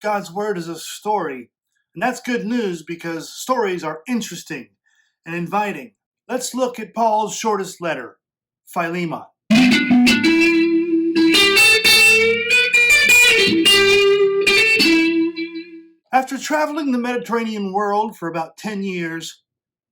God's Word is a story, and that's good news because stories are interesting and inviting. Let's look at Paul's shortest letter, Philemon. After traveling the Mediterranean world for about 10 years,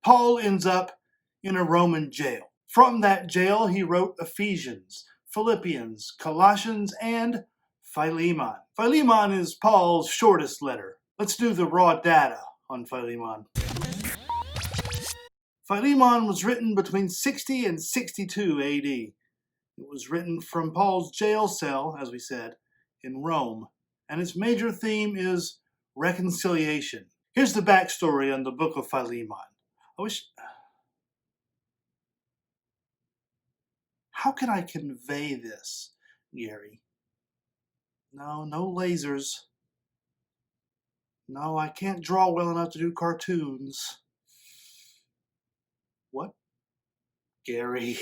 Paul ends up in a Roman jail. From that jail, he wrote Ephesians, Philippians, Colossians, and Philemon. Philemon is Paul's shortest letter. Let's do the raw data on Philemon. Philemon was written between 60 and 62 AD. It was written from Paul's jail cell, as we said, in Rome, and its major theme is reconciliation. Here's the backstory on the book of Philemon. How can I convey this, Gary? No lasers. No, I can't draw well enough to do cartoons. What? Gary.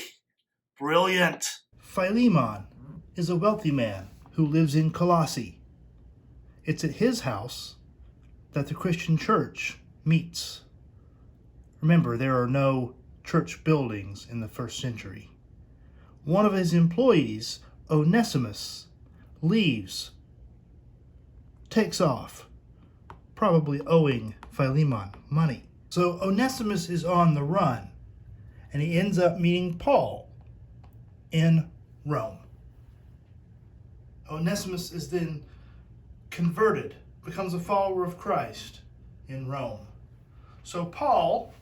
Brilliant. Philemon is a wealthy man who lives in Colossae. It's at his house that the Christian church meets. Remember, there are no church buildings in the first century. One of his employees, Onesimus, leaves, takes off, probably owing Philemon money. So Onesimus is on the run, and he ends up meeting Paul in Rome. Onesimus is then converted, becomes a follower of Christ in Rome. So Paul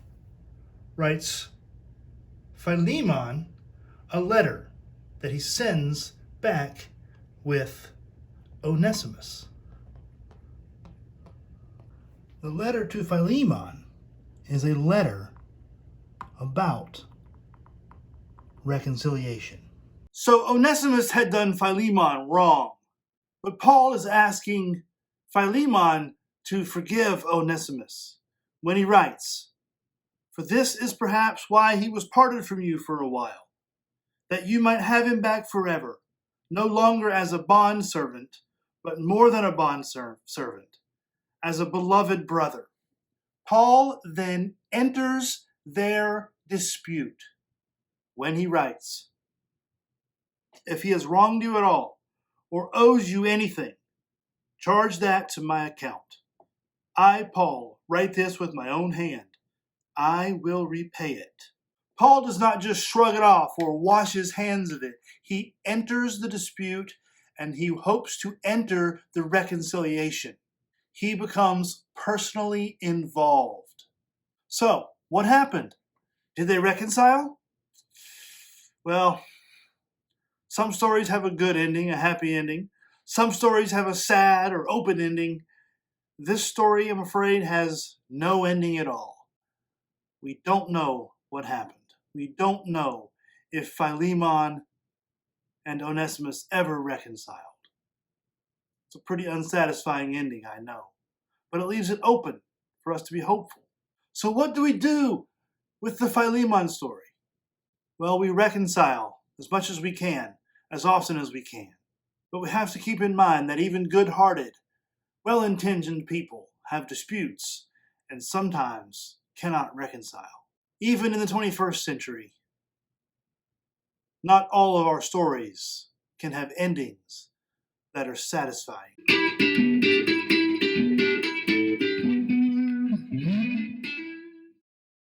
writes Philemon a letter that he sends back with Onesimus. The letter to Philemon is a letter about reconciliation. So Onesimus had done Philemon wrong, but Paul is asking Philemon to forgive Onesimus when he writes, "For this is perhaps why he was parted from you for a while, that you might have him back forever, no longer as a bondservant, but more than a bondservant, as a beloved brother." Paul then enters their dispute when he writes, "If he has wronged you at all, or owes you anything, charge that to my account. I, Paul, write this with my own hand. I will repay it." Paul does not just shrug it off or wash his hands of it. He enters the dispute and he hopes to enter the reconciliation. He becomes personally involved. So, what happened? Did they reconcile? Well, some stories have a good ending, a happy ending. Some stories have a sad or open ending. This story, I'm afraid, has no ending at all. We don't know what happened. We don't know if Philemon and Onesimus ever reconciled. It's a pretty unsatisfying ending, I know, but it leaves it open for us to be hopeful. So what do we do with the Philemon story? Well, we reconcile as much as we can, as often as we can. But we have to keep in mind that even good-hearted, well-intentioned people have disputes and sometimes cannot reconcile. Even in the 21st century, not all of our stories can have endings that are satisfying.